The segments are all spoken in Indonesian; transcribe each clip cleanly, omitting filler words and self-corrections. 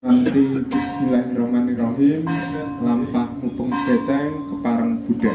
Nanti bismillahirrahmanirrahim, lampah mupeng beteng kepareng Buddha.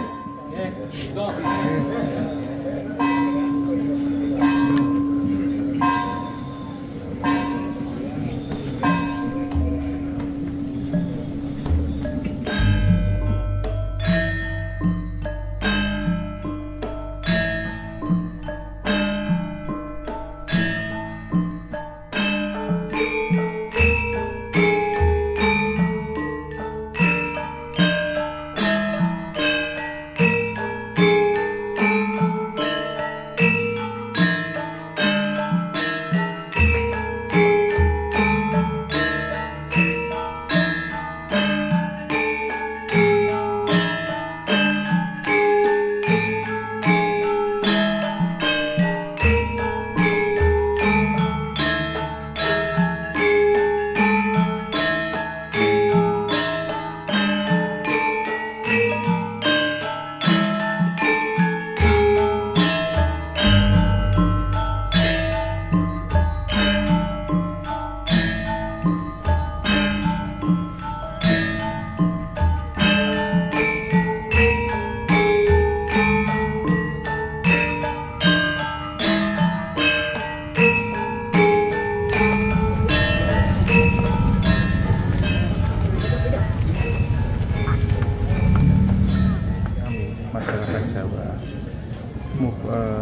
Masyarakat Jawa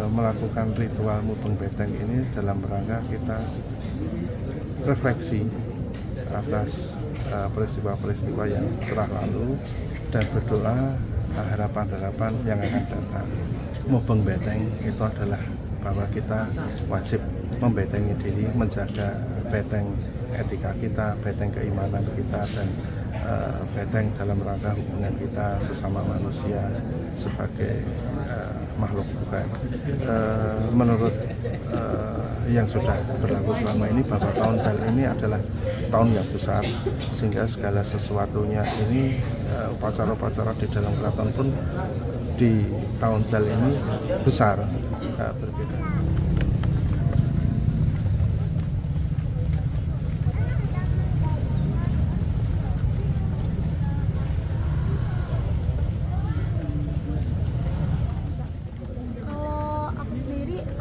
melakukan ritual mupeng beteng ini dalam rangka kita refleksi atas peristiwa-peristiwa yang telah lalu dan berdoa harapan-harapan yang akan datang. Mupeng beteng itu adalah bahwa kita wajib membetengi diri, menjaga beteng etika kita, beteng keimanan kita, dan beteng dalam rangka hubungan kita sesama manusia sebagai makhluk Tuhan. Menurut yang sudah berlaku selama ini, bahwa tahun Dal ini adalah tahun yang besar, sehingga segala sesuatunya ini, upacara-upacara di dalam keraton pun di tahun Dal ini besar, berbeda.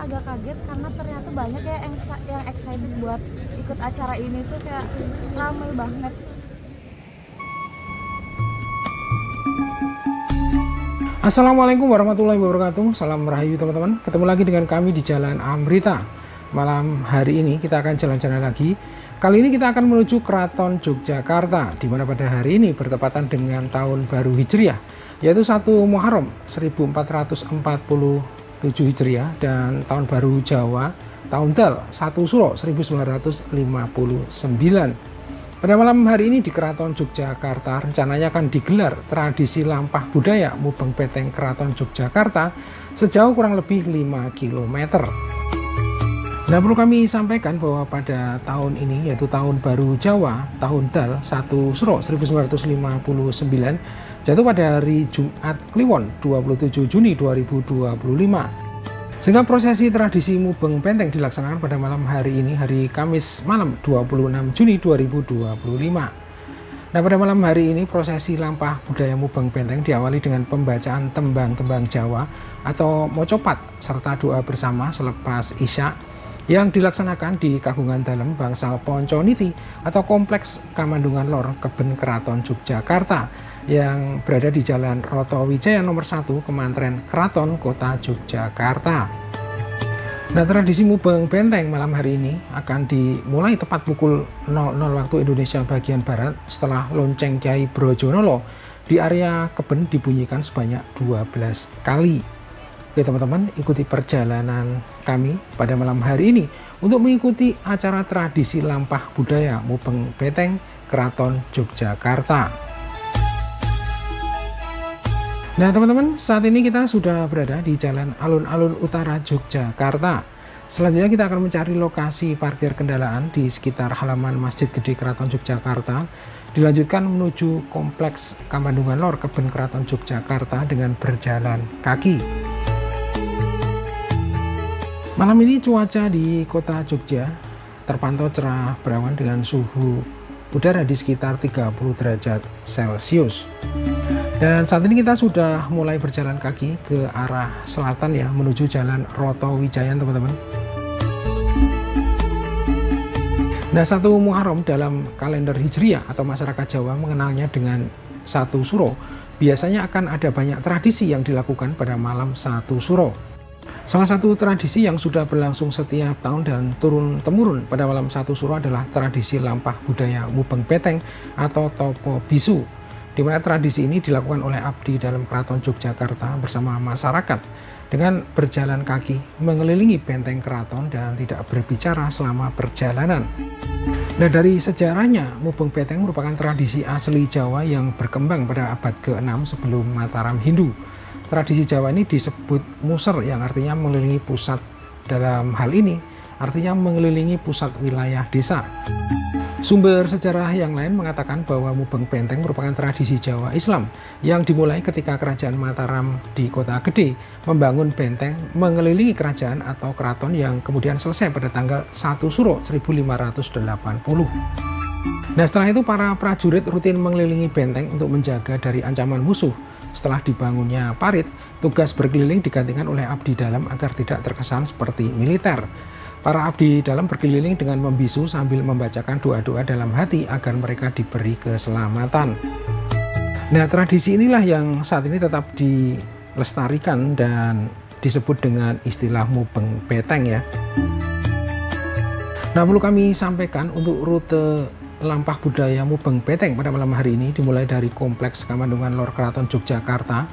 Agak kaget karena ternyata banyak ya yang excited buat ikut acara ini tuh, kayak ramai banget. Assalamualaikum warahmatullahi wabarakatuh. Salam rahayu teman-teman. Ketemu lagi dengan kami di Jalan Amrita. Malam hari ini kita akan jalan-jalan lagi. Kali ini kita akan menuju Keraton Yogyakarta, di mana pada hari ini bertepatan dengan tahun baru Hijriah, yaitu 1 Muharram 1447 Hijriah, dan tahun baru Jawa tahun Dal 1 Suro 1959. Pada malam hari ini di Keraton Yogyakarta rencananya akan digelar tradisi lampah budaya mupeng beteng Keraton Yogyakarta sejauh kurang lebih 5 km. Nah, perlu kami sampaikan bahwa pada tahun ini, yaitu tahun baru Jawa tahun Dal 1 Suro 1959, jatuh pada hari Jumat Kliwon 27 Juni 2025. Sehingga prosesi tradisi mupeng beteng dilaksanakan pada malam hari ini, hari Kamis malam 26 Juni 2025. Nah, pada malam hari ini prosesi lampah budaya mupeng beteng diawali dengan pembacaan tembang-tembang Jawa atau mocopat serta doa bersama selepas Isya yang dilaksanakan di Kagungan Dalem Bangsal Ponconiti atau Kompleks Kamandungan Lor Keben Keraton Yogyakarta yang berada di Jalan Roto Wijaya nomor 1, Kemantren Keraton Kota Yogyakarta. Nah, tradisi mupeng beteng malam hari ini akan dimulai tepat pukul 00 waktu Indonesia bagian Barat setelah lonceng Kyai Brojonolo di area keben dibunyikan sebanyak 12 kali. Oke teman-teman, ikuti perjalanan kami pada malam hari ini untuk mengikuti acara tradisi lampah budaya mupeng beteng Keraton Yogyakarta. Nah teman-teman, saat ini kita sudah berada di Jalan Alun-Alun Utara Yogyakarta. Selanjutnya kita akan mencari lokasi parkir kendaraan di sekitar halaman Masjid Gede Keraton Yogyakarta. Dilanjutkan menuju Kompleks Kamandungan Lor Keben Keraton Yogyakarta dengan berjalan kaki. Malam ini cuaca di kota Jogja terpantau cerah berawan dengan suhu udara di sekitar 30 derajat Celcius. Dan saat ini kita sudah mulai berjalan kaki ke arah selatan ya, menuju Jalan Roto Wijayan teman-teman. Nah, 1 Muharram dalam kalender Hijriah atau masyarakat Jawa mengenalnya dengan 1 Suro. Biasanya akan ada banyak tradisi yang dilakukan pada malam 1 Suro. Salah satu tradisi yang sudah berlangsung setiap tahun dan turun-temurun pada malam 1 Suro adalah tradisi lampah budaya Mubeng Beteng atau Topo Bisu, di mana tradisi ini dilakukan oleh abdi dalam Keraton Yogyakarta bersama masyarakat dengan berjalan kaki mengelilingi benteng keraton dan tidak berbicara selama perjalanan. Nah, dari sejarahnya, Mubeng Beteng merupakan tradisi asli Jawa yang berkembang pada abad ke-6 sebelum Mataram Hindu. Tradisi Jawa ini disebut muser yang artinya mengelilingi pusat. Dalam hal ini, artinya mengelilingi pusat wilayah desa. Sumber sejarah yang lain mengatakan bahwa Mubeng Beteng merupakan tradisi Jawa Islam yang dimulai ketika Kerajaan Mataram di Kota Gede membangun benteng mengelilingi kerajaan atau keraton yang kemudian selesai pada tanggal 1 Suro 1580. Nah, setelah itu para prajurit rutin mengelilingi benteng untuk menjaga dari ancaman musuh. Setelah dibangunnya parit, tugas berkeliling digantikan oleh abdi dalam agar tidak terkesan seperti militer. Para abdi dalam berkeliling dengan membisu sambil membacakan doa-doa dalam hati agar mereka diberi keselamatan. Nah, tradisi inilah yang saat ini tetap dilestarikan dan disebut dengan istilah Mubeng Beteng ya. Nah, perlu kami sampaikan untuk rute lampah budaya Mubeng Beteng pada malam hari ini dimulai dari Kompleks Kamandungan Lor Keraton Yogyakarta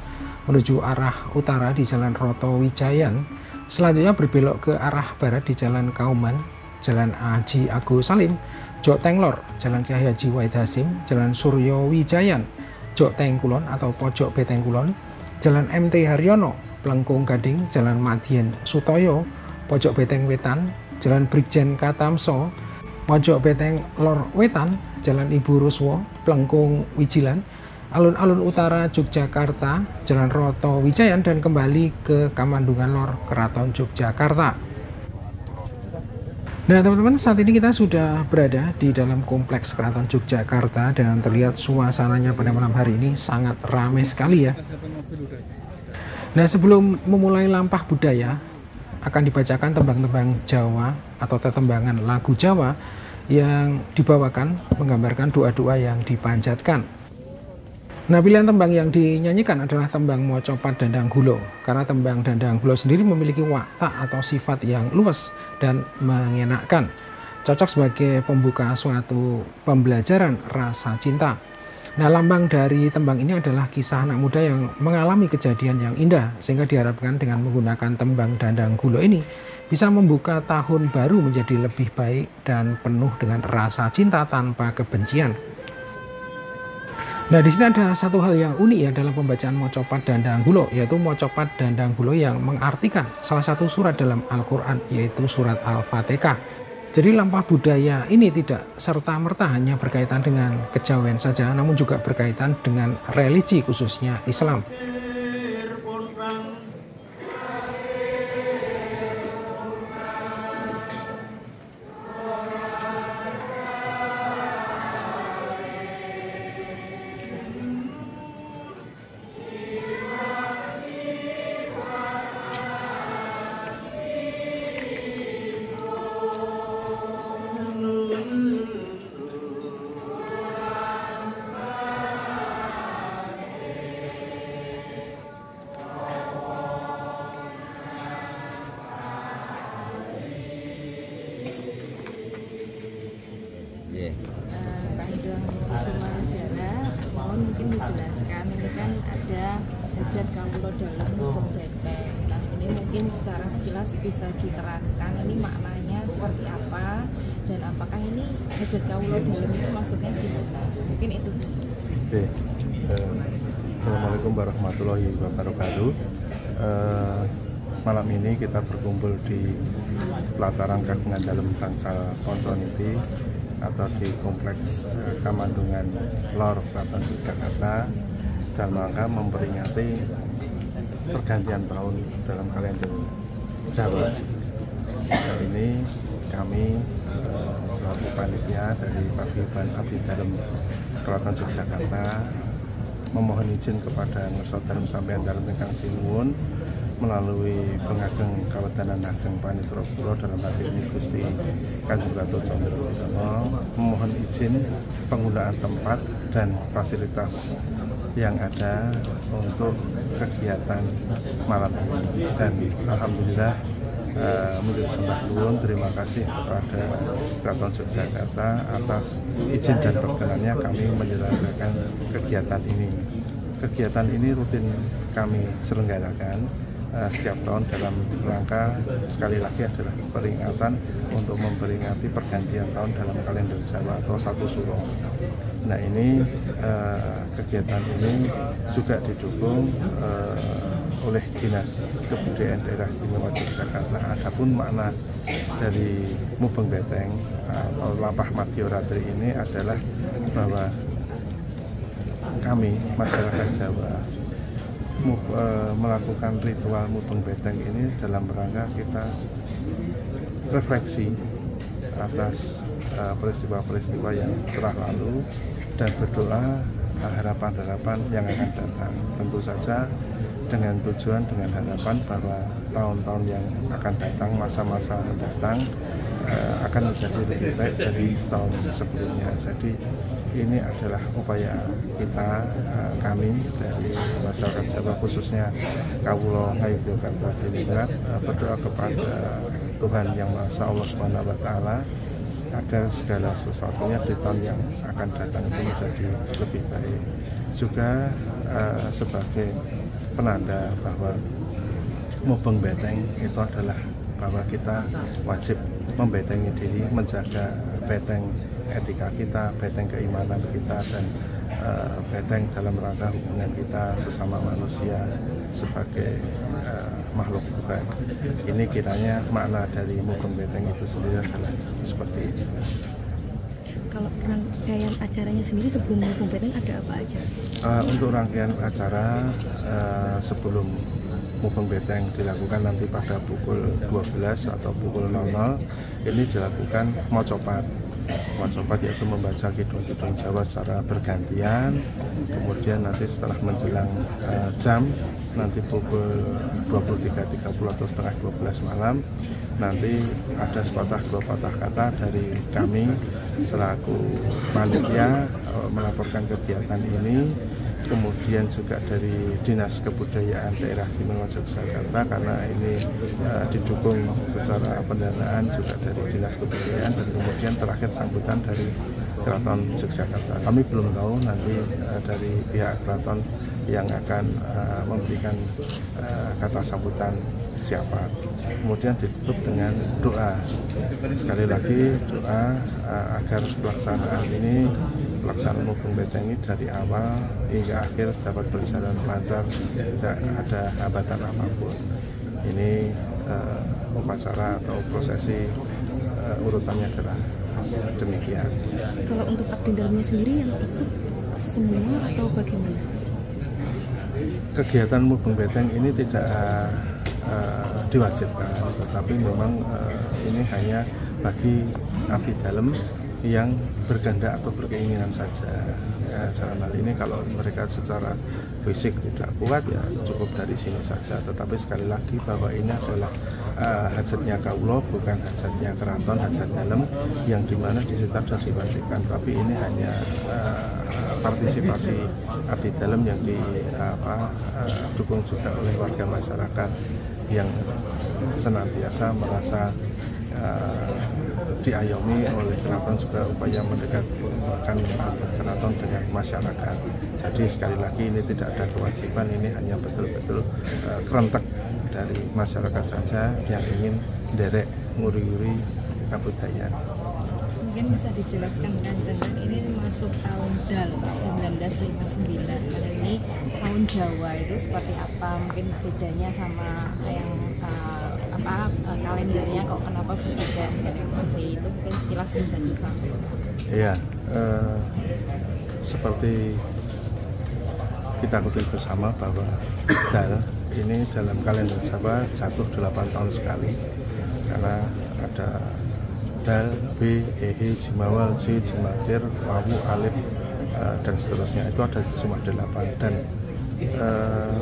menuju arah utara di Jalan Roto Wijayan. Selanjutnya berbelok ke arah barat di Jalan Kauman, Jalan Haji Agus Salim, Jok Tenglor, Jalan Kyai Haji Wahid Hasim, Jalan Suryo Wijayan, Jok Tengkulon atau Pojok Beteng Kulon, Jalan MT Haryono, Plengkung Gading, Jalan Madien Sutoyo, Pojok Beteng Wetan, Jalan Brigjen Katamso, Pojok Beteng Lor Wetan, Jalan Ibu Ruswo, Plengkung Wijilan, alun-alun utara Yogyakarta, Jalan Roto Wijayan, dan kembali ke Kamandungan Lor Keraton Yogyakarta. Nah teman-teman, saat ini kita sudah berada di dalam Kompleks Keraton Yogyakarta dan terlihat suasananya pada malam hari ini sangat ramai sekali ya. Nah, sebelum memulai lampah budaya akan dibacakan tembang-tembang Jawa atau tetembangan lagu Jawa yang dibawakan menggambarkan doa-doa yang dipanjatkan. Nah, pilihan tembang yang dinyanyikan adalah tembang Mocopat Dandang Gulo, karena tembang Dandang Gulo sendiri memiliki watak atau sifat yang luas dan mengenakkan, cocok sebagai pembuka suatu pembelajaran rasa cinta. Nah, lambang dari tembang ini adalah kisah anak muda yang mengalami kejadian yang indah, sehingga diharapkan dengan menggunakan tembang Dandang Gulo ini bisa membuka tahun baru menjadi lebih baik dan penuh dengan rasa cinta tanpa kebencian. Nah, di sini ada satu hal yang unik ya dalam pembacaan Mocopat Dandang Gulo, yaitu Mocopat Dandang Gulo yang mengartikan salah satu surat dalam Al-Quran, yaitu surat Al-Fatihah. Jadi lampah budaya ini tidak serta-merta hanya berkaitan dengan kejawen saja, namun juga berkaitan dengan religi khususnya Islam. Mungkin dijelaskan, ini kan ada hajat kawula dalam Mubeng Beteng. Nah, ini mungkin secara sekilas bisa diterangkan ini maknanya seperti apa dan apakah ini hajat kawula dalam itu maksudnya gimana? Mungkin itu. Oke. Assalamualaikum warahmatullahi wabarakatuh. Malam ini kita berkumpul di pelataran Kagungan Dalam Bangsal Konsoniti atau di Kompleks Kamandungan Lor Keraton Yogyakarta dalam rangka memperingati pergantian tahun dalam kalender Jawa. Hari ini kami selaku panitia dari Paguyuban Abdi Dalem Keraton Yogyakarta memohon izin kepada ngersa dalem sampeyan dalem ingkang sinuwun melalui pengageng Kawedanan Ageng Panitera kula dalam hati ini Gusti Kanjeng Ratu Candrawirana memohon izin penggunaan tempat dan fasilitas yang ada untuk kegiatan malam ini, dan alhamdulillah menurut sembah nuwun terima kasih kepada Keraton Yogyakarta atas izin dan perkenannya kami menyelenggarakan kegiatan ini. Kegiatan ini rutin kami selenggarakan setiap tahun dalam rangka sekali lagi adalah peringatan untuk memperingati pergantian tahun dalam kalender Jawa atau 1 Suro. Nah ini kegiatan ini juga didukung oleh Dinas Kebudayaan Daerah Istimewa Yogyakarta. Adapun makna dari Mubeng Beteng atau Lampah Madyaratri ini adalah bahwa kami masyarakat Jawa melakukan ritual Mubeng Beteng ini dalam rangka kita refleksi atas peristiwa-peristiwa yang telah lalu dan berdoa harapan-harapan yang akan datang. Tentu saja dengan tujuan, dengan harapan bahwa tahun-tahun yang akan datang, masa-masa mendatang akan menjadi lebih baik dari tahun sebelumnya. Jadi ini adalah upaya kita, kami dari masyarakat Jawa khususnya Kawula Ngayogyakarta Diningrat berdoa kepada Tuhan Yang Maha Esa Allah Subhanahu wa Ta'ala agar segala sesuatunya di tahun yang akan datang itu menjadi lebih baik. Juga sebagai penanda bahwa Mubeng Beteng itu adalah bahwa kita wajib membetengi diri, menjaga beteng etika kita, beteng keimanan kita, dan beteng dalam rangka hubungan kita sesama manusia sebagai makhluk Tuhan. Ini kiranya makna dari Mubeng Beteng itu sendiri adalah seperti itu. Kalau rangkaian acaranya sendiri sebelum Mubeng Beteng ada apa aja? Untuk rangkaian acara sebelum Mubeng Beteng dilakukan nanti pada pukul 12 atau pukul 00 ini dilakukan mocopat. Mocopat yaitu membaca kidung-kidung Jawa secara bergantian. Kemudian nanti setelah menjelang jam nanti pukul 23.30 atau setengah 12 malam nanti ada sepatah dua patah kata dari kami selaku panitia melaporkan kegiatan ini. Kemudian juga dari Dinas Kebudayaan Daerah Istimewa Yogyakarta karena ini didukung secara pendanaan juga dari Dinas Kebudayaan, dan kemudian terakhir sambutan dari Keraton Yogyakarta. Kami belum tahu nanti dari pihak keraton yang akan memberikan kata sambutan siapa. Kemudian ditutup dengan doa. Sekali lagi doa agar pelaksanaan Mubeng Beteng ini dari awal hingga akhir dapat berjalan lancar, tidak ada hambatan apapun. Ini upacara atau prosesi urutannya adalah demikian. Kalau untuk abdi dalamnya sendiri yang ikut semua atau bagaimana? Kegiatan Mubeng Beteng ini tidak diwajibkan, tetapi memang ini hanya bagi abdi dalem yang berkehendak atau berkeinginan saja. Ya, dalam hal ini kalau mereka secara fisik tidak kuat ya cukup dari sini saja. Tetapi sekali lagi bahwa ini adalah hajatnya Kawula, bukan hajatnya keraton, hajat dalem yang dimana disita dan diwajibkan. Tapi ini hanya partisipasi abdi dalem yang didukung juga oleh warga masyarakat yang senantiasa merasa diayomi oleh keraton, juga upaya mendekatkan keraton dengan masyarakat. Jadi sekali lagi ini tidak ada kewajiban, ini hanya betul-betul kerentek dari masyarakat saja yang ingin derek nguri-nguri kebudayaan. Mungkin bisa dijelaskan Kanjeng, ini masuk tahun Dal 1959. Nah, ini tahun Jawa itu seperti apa? Mungkin bedanya sama yang kalendernya kok kenapa berbeda masih itu, mungkin sekilas bisa disampaikan. Iya, seperti kita ketahui bersama bahwa Dal ini dalam kalender Jawa jatuh 8 tahun sekali karena ada dal, b, ehe, jimawal, j, jimatir, wawu, alif, dan seterusnya. Itu ada cuma 8. Dan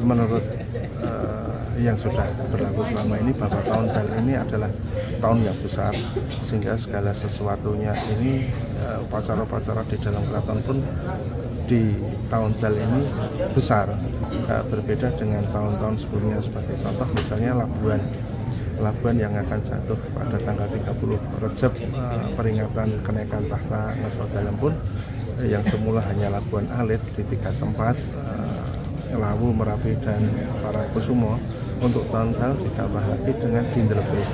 menurut yang sudah berlaku selama ini bahwa tahun dal ini adalah tahun yang besar, sehingga segala sesuatunya ini upacara-upacara di dalam keraton pun di tahun dal ini besar, berbeda dengan tahun-tahun sebelumnya. Sebagai contoh misalnya Labuan yang akan jatuh pada tanggal 30 Rejab, peringatan kenaikan tahta Ngerso-Dalem pun yang semula hanya Labuan Alit di 3 tempat, Lawu, Merapi, dan Parangkusumo, untuk tahun dal ditambah lagi dengan Dindelebet.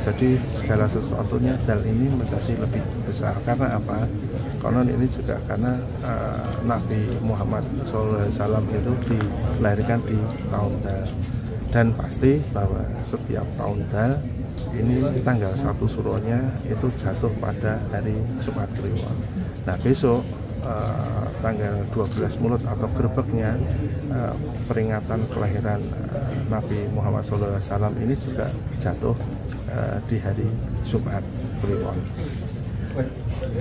Jadi segala sesuatunya dal ini menjadi lebih besar. Karena apa? Konon ini juga karena Nabi Muhammad SAW itu dilahirkan di tahun dal. Dan pasti bahwa setiap tahun dal ini tanggal 1 Suronya itu jatuh pada hari Jumat Kliwon. Nah besok tanggal 12 Mulut atau Grebeknya, peringatan kelahiran Nabi Muhammad SAW ini juga jatuh di hari Jumat Kliwon.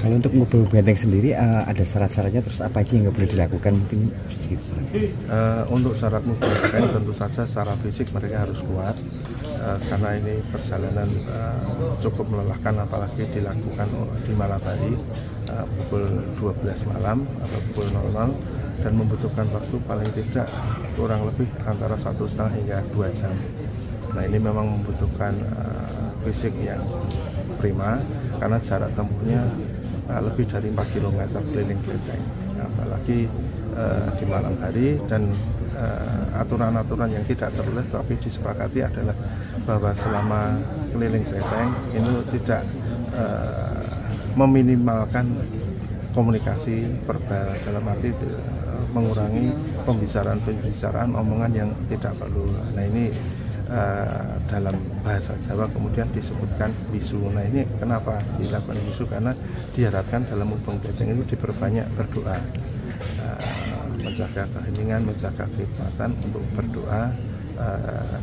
Kalau untuk ngubung benteng sendiri ada syarat-syaratnya, terus apa aja yang nggak boleh dilakukan mungkin sedikit? Untuk syarat ngubung benteng tentu saja secara fisik mereka harus kuat, karena ini perjalanan cukup melelahkan, apalagi dilakukan di malam hari pukul 12 malam atau pukul 00, dan membutuhkan waktu paling tidak kurang lebih antara 1,5 hingga 2 jam. Nah ini memang membutuhkan fisik yang prima, karena jarak tempuhnya lebih dari 4 km keliling benteng, apalagi di malam hari. Dan aturan-aturan yang tidak tertulis tapi disepakati adalah bahwa selama keliling benteng itu tidak meminimalkan komunikasi verbal, dalam arti mengurangi pembicaraan omongan yang tidak perlu. Nah ini dalam bahasa Jawa kemudian disebutkan bisu. Nah ini kenapa dilakukan bisu? Karena diharapkan dalam ngubung benteng itu diperbanyak berdoa, menjaga keheningan, menjaga keikhlatan untuk berdoa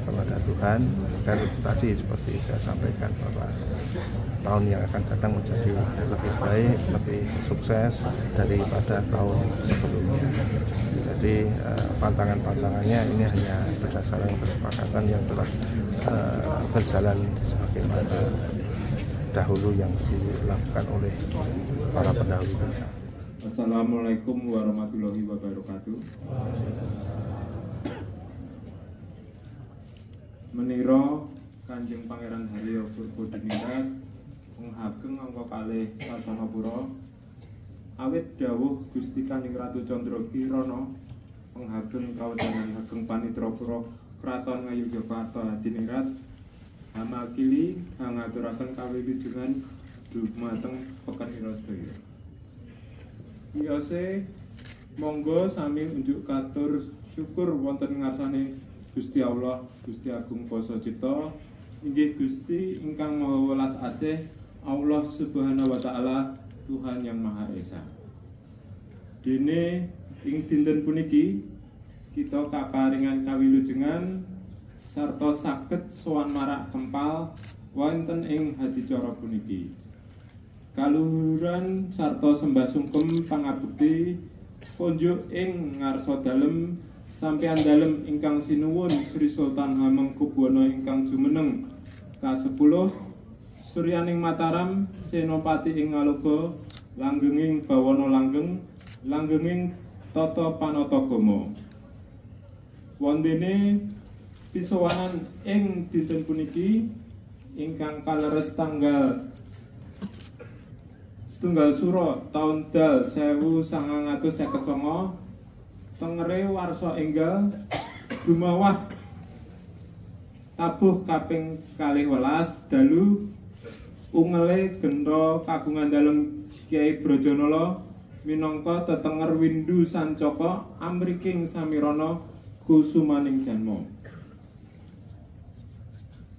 kepada Tuhan, dan itu tadi seperti saya sampaikan bahwa tahun yang akan datang menjadi lebih baik, lebih sukses daripada tahun sebelumnya. Jadi pantangan-pantangannya ini hanya berdasarkan kesepakatan yang telah berjalan sebagaimana dahulu yang dilakukan oleh para pendahulu kita. Assalamualaikum warahmatullahi wabarakatuh. Meniro Kanjeng Pangeran Haryo Purwodiningrat menghageng angka kalih Sasanapura, awit dawuh Gusti Kanjeng Ratu Candra Kirana penghageng kawedanan Ageng Panitrapura Kraton Ngayogyakarta Hadiningrat amakili ngaturaken kawilujengan dhumateng pekenira sedaya. Iyose monggo sami unjuk katur syukur wonten ngarsane Gusti Allah, Gusti Agung Koso Cipta, inggih Gusti ingkang Maha Welas Asih, Allah Subhanahu wa Ta'ala, Tuhan yang Maha Esa. Dene ing dinten puniki kita kaparingan kawilujengan sarta saged sowan marak kempal wonten ing hadicara puniki. Kaluhuran sarta sembah sungkem pangabekti konjuk ing ngarsa dalem sampeyan dalem ingkang sinuwun Sri Sultan Hamengkubuwana ingkang jumeneng ka-10 Suryaning Mataram Senopati ing Ngaloga langgenging bawana langgenging tata panatagama. Wondene pisowanan ing dinten puniki ingkang kaleres tanggal 1 Suro taun dal 1959 tengere warsa enggal dumawah tabuh kaping 12 dalu ungele genta kagungan dalem Kyai Brajanala minangka tetenger windu sancaka amriking samirana kusumaning janma.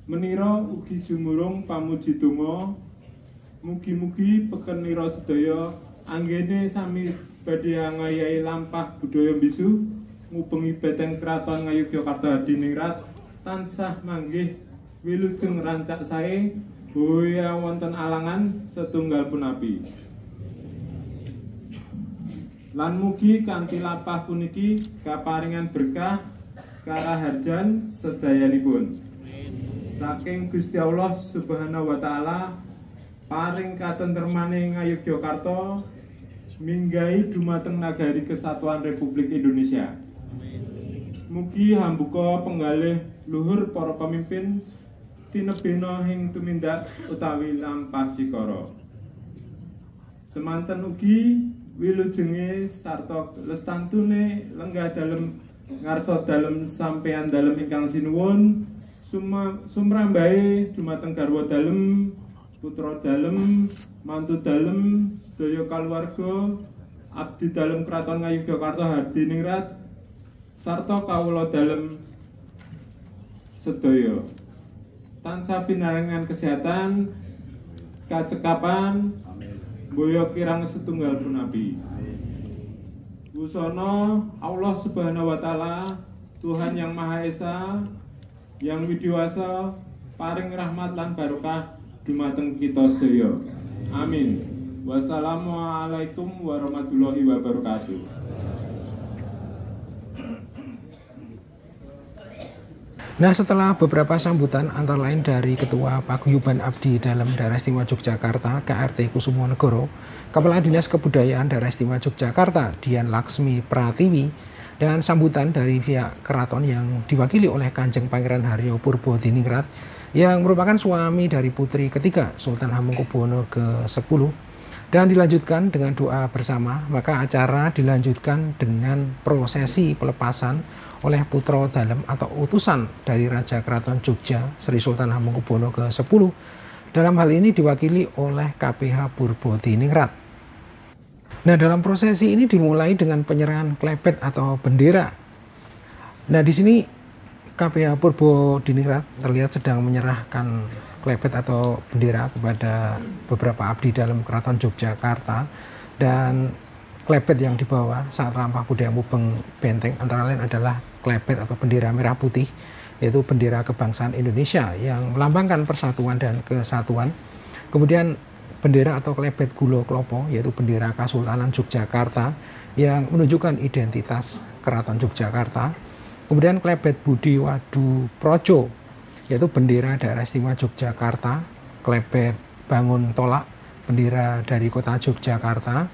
Menira ugi jumurung pamuji donga mugi-mugi pekenira sedaya anggene sami badhe ngayahi lampah budaya bisu ngubengi benteng Kraton Ngayogyakarta Hadiningrat tansah manggih wilujeng rancak sae Boya wonten alangan setunggal punapi. Lan mugi kanthi lampah puniki kaparingan berkah karaharjan sedayanipun. Saking Gusti Allah Subhanahu wa taala paring katentremane Ngayogyakarta minggahi dumateng nagari kesatuan Republik Indonesia. Mugi hambuka penggalih luhur para pemimpin tinebena ing tumindak utawi lampah sikara. Semanten ugi wilujenge sarta lestantune lenggah dalem ngarsa dalem sampeyan dalem ingkang sinuwun sumrambahe dumateng garwa dalem, putra dalem, mantu dalem, sedaya kaluwarga abdi dalem Kraton Ngayogyakarta Hadiningrat sarta kawula dalem sedaya. Tansah pinaringan kesehatan, kacekapan, boyo kirang setunggal punapi. Busana Allah Subhanahu wa taala, Tuhan yang Maha Esa, yang widiwasa, paring rahmat lan barokah dumateng kita sedaya. Amin. Wassalamualaikum warahmatullahi wabarakatuh. Nah, setelah beberapa sambutan antara lain dari Ketua Paguyuban Abdi Dalem Daerah Istimewa Yogyakarta KRT Kusumonegoro, Kepala Dinas Kebudayaan Daerah Istimewa Yogyakarta Dian Laksmi Pratiwi, dan sambutan dari pihak keraton yang diwakili oleh Kanjeng Pangeran Haryo Purbodiningrat yang merupakan suami dari putri ketiga Sultan Hamengkubuwono ke-10, dan dilanjutkan dengan doa bersama. Maka acara dilanjutkan dengan prosesi pelepasan oleh putra dalem atau utusan dari Raja Keraton Jogja Sri Sultan Hamengkubuwono ke-10, dalam hal ini diwakili oleh KPH Purbodiningrat. Nah, dalam prosesi ini dimulai dengan penyerahan klepet atau bendera. Nah, di sini KPH Purbodiningrat terlihat sedang menyerahkan klepet atau bendera kepada beberapa abdi dalam Keraton Yogyakarta, dan klepet yang dibawa saat lampah budaya mubeng benteng antara lain adalah klepet atau bendera merah putih, yaitu bendera kebangsaan Indonesia yang melambangkan persatuan dan kesatuan. Kemudian bendera atau klepet Gulo Klopo, yaitu bendera Kasultanan Yogyakarta yang menunjukkan identitas Keraton Yogyakarta. Kemudian klepet Budi Wadu Projo, yaitu bendera Daerah Istimewa Yogyakarta. Klepet Bangun Tolak, bendera dari Kota Yogyakarta.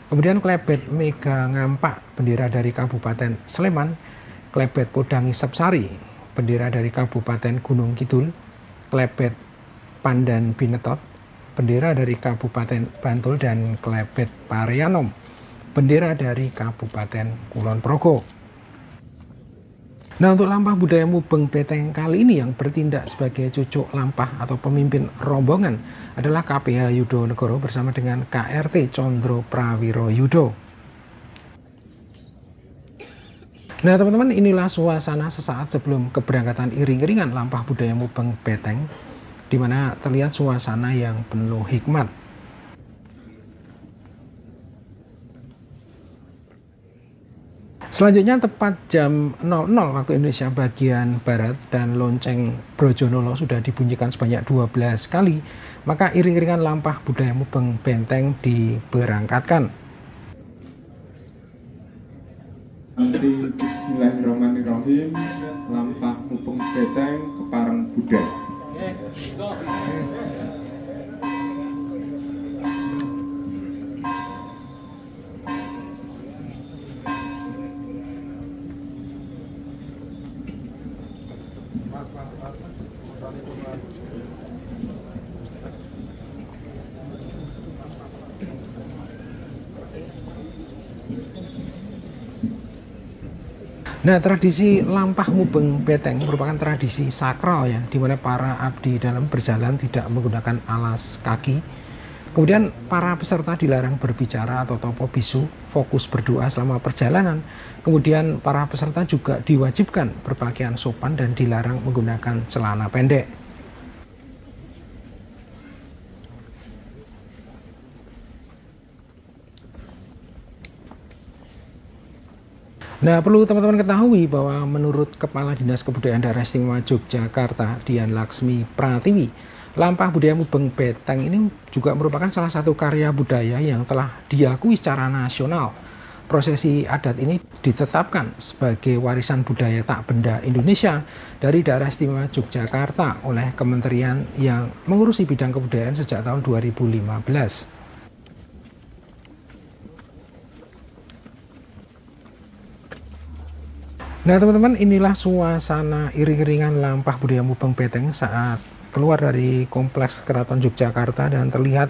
Kemudian klepet Mega Ngampak, bendera dari Kabupaten Sleman. Klepet Podangi Sapsari, bendera dari Kabupaten Gunung Kidul. Klepet Pandan Binetot, bendera dari Kabupaten Bantul. Dan klepet Parianom, bendera dari Kabupaten Kulon Progo. Nah, untuk lampah budaya mubeng beteng kali ini yang bertindak sebagai cucuk lampah atau pemimpin rombongan adalah KPH Yudo Negoro bersama dengan KRT Condro Prawiro Yudo. Nah, teman-teman, inilah suasana sesaat sebelum keberangkatan iring-iringan lampah budaya mubeng beteng, di mana terlihat suasana yang penuh hikmat. Selanjutnya tepat jam 00 waktu Indonesia bagian Barat dan lonceng Brojonolo sudah dibunyikan sebanyak 12 kali, maka iring-iringan lampah budaya mubeng benteng diberangkatkan. Nanti bismillahirrahmanirrahim, lampah mubeng beteng kepareng budaya. Nah, tradisi lampah mubeng beteng merupakan tradisi sakral ya, di mana para abdi dalam berjalan tidak menggunakan alas kaki. Kemudian para peserta dilarang berbicara atau topo bisu, fokus berdoa selama perjalanan. Kemudian para peserta juga diwajibkan berpakaian sopan dan dilarang menggunakan celana pendek. Nah, perlu teman-teman ketahui bahwa menurut Kepala Dinas Kebudayaan Daerah Istimewa Yogyakarta Dian Laksmi Pratiwi, Lampah budaya Mubeng Beteng ini juga merupakan salah satu karya budaya yang telah diakui secara nasional. Prosesi adat ini ditetapkan sebagai warisan budaya tak benda Indonesia dari Daerah Istimewa Yogyakarta oleh Kementerian yang mengurusi bidang kebudayaan sejak tahun 2015. Nah teman-teman, inilah suasana iring-iringan lampah budaya Mubeng Beteng saat keluar dari kompleks Keraton Yogyakarta, dan terlihat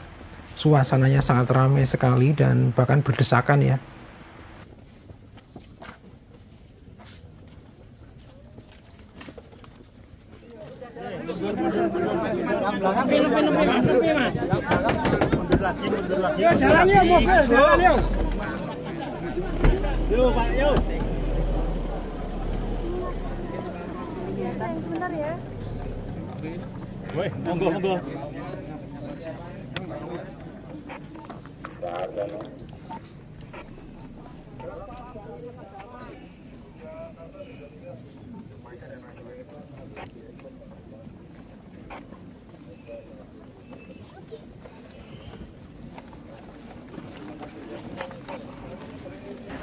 suasananya sangat ramai sekali dan bahkan berdesakan ya. Sebentar ya. Woi, monggo.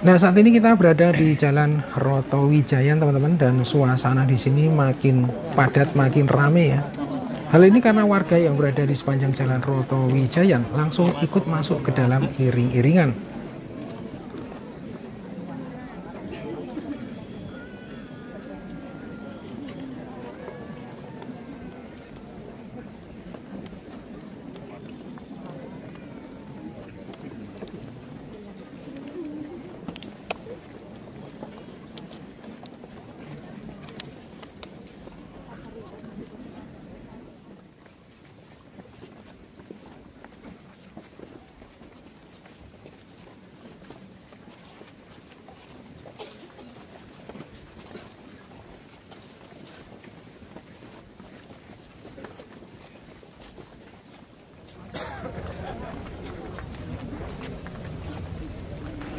Nah, saat ini kita berada di Jalan Rotowijayan, teman-teman, dan suasana di sini makin padat, makin rame ya. Hal ini karena warga yang berada di sepanjang Jalan Rotowijayan langsung ikut masuk ke dalam iring-iringan.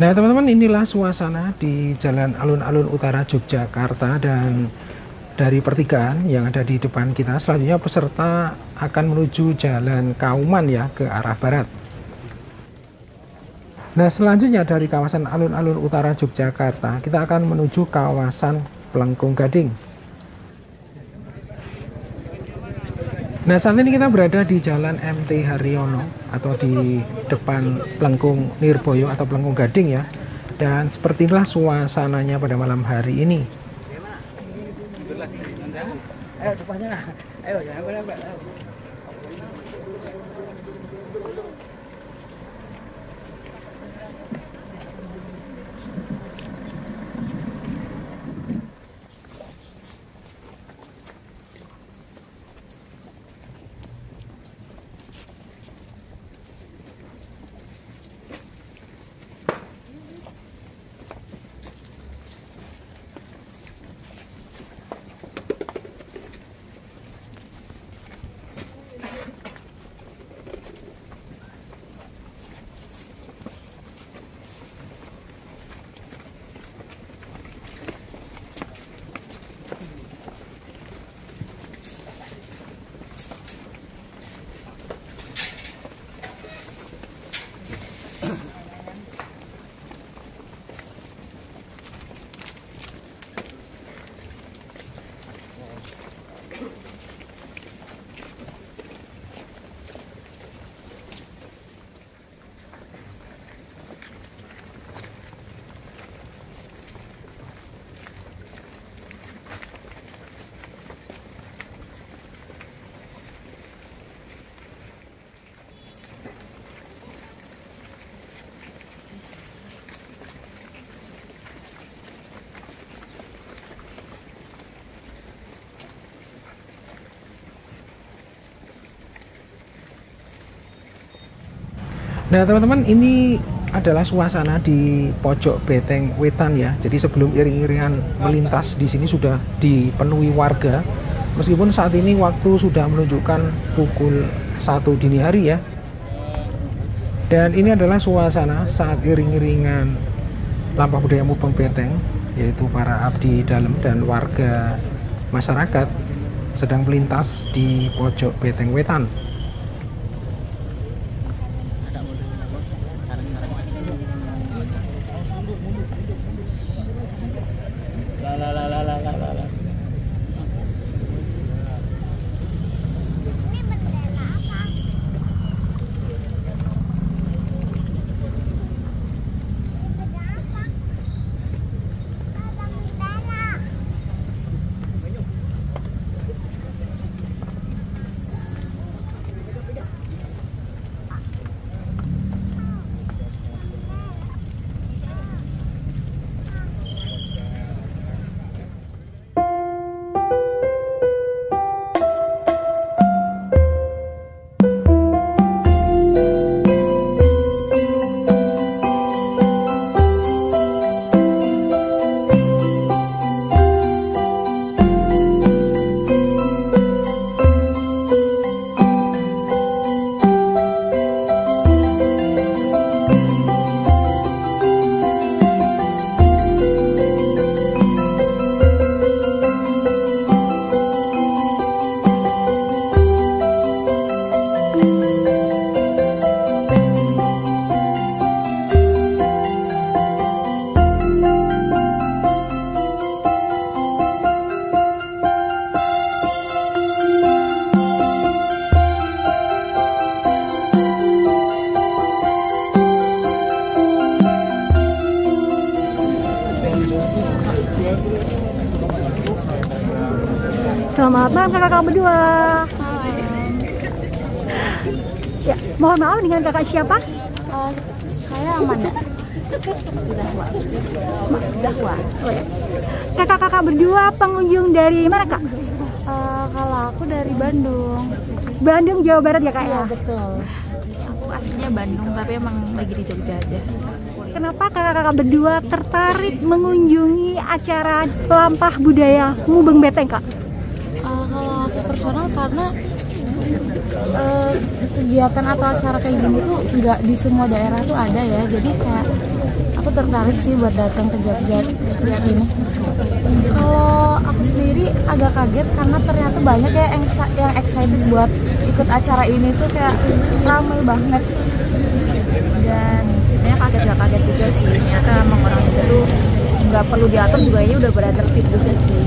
Nah teman-teman, inilah suasana di Jalan Alun-Alun Utara Yogyakarta, dan dari pertigaan yang ada di depan kita selanjutnya peserta akan menuju Jalan Kauman ya, ke arah barat. Nah selanjutnya dari kawasan Alun-Alun Utara Yogyakarta kita akan menuju kawasan Plengkung Gading. Nah saat ini kita berada di Jalan MT Haryono atau di depan Plengkung Nirboyo atau Plengkung Gading ya. Dan seperti inilah suasananya pada malam hari ini. Nah teman-teman, ini adalah suasana di pojok Beteng Wetan ya. Jadi sebelum iring-iringan melintas di sini sudah dipenuhi warga. Meskipun saat ini waktu sudah menunjukkan pukul 1 dini hari ya. Dan ini adalah suasana saat iring-iringan lampah budaya Mubeng Beteng, yaitu para abdi dalam dan warga masyarakat sedang melintas di pojok Beteng Wetan. Selamat malam kakak-kakak berdua. Ya, mohon maaf dengan kakak siapa? Saya Amanda. Zahwa. Oh, ya. Kakak-kakak berdua pengunjung dari mana kak? Kalau aku dari Bandung. Bandung, Jawa Barat ya kak ya? Betul. Aku aslinya Bandung tapi emang lagi di Jogja aja. Kenapa kakak-kakak berdua tertarik mengunjungi acara Lampah Budaya Mubeng Beteng kak? Kalau aku personal karena kegiatan atau acara kayak gini tuh nggak di semua daerah tuh ada ya, jadi kayak aku tertarik sih buat datang ke Jogja kayak gini. Kalau aku sendiri agak kaget karena ternyata banyak ya yang excited buat ikut acara ini tuh, kayak ramai banget, dan sebenarnya kaget gak kaget juga sih, ternyata emang orang itu tuh nggak perlu diatur juga, ini udah pada tertib juga sih.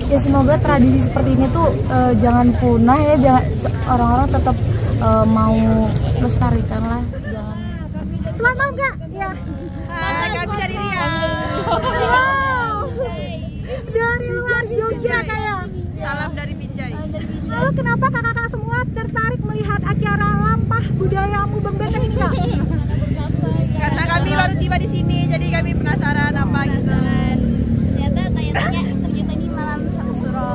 Ya semoga tradisi seperti ini tuh jangan punah ya, orang-orang tetap mau melestarikan lah. Selamat malam kak. Ya. Hai, kami dari Riau. Dari luar Jogja kayak. Salam dari Binjai. Lalu kenapa kakak-kakak semua tertarik melihat acara Lampah Budaya Mubeng Beteng ini kak? Karena kami baru tiba di sini, jadi kami penasaran apa gitu. Ternyata tanya-tanya ini malam satu suro.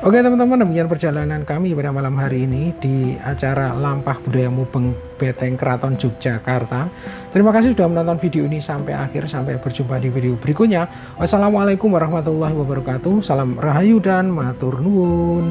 Oke teman-teman, demikian perjalanan kami pada malam hari ini di acara Lampah Budaya Mubeng Beteng Keraton Yogyakarta. Terima kasih sudah menonton video ini sampai akhir. Sampai berjumpa di video berikutnya. Wassalamualaikum warahmatullahi wabarakatuh. Salam rahayu dan matur nuwun.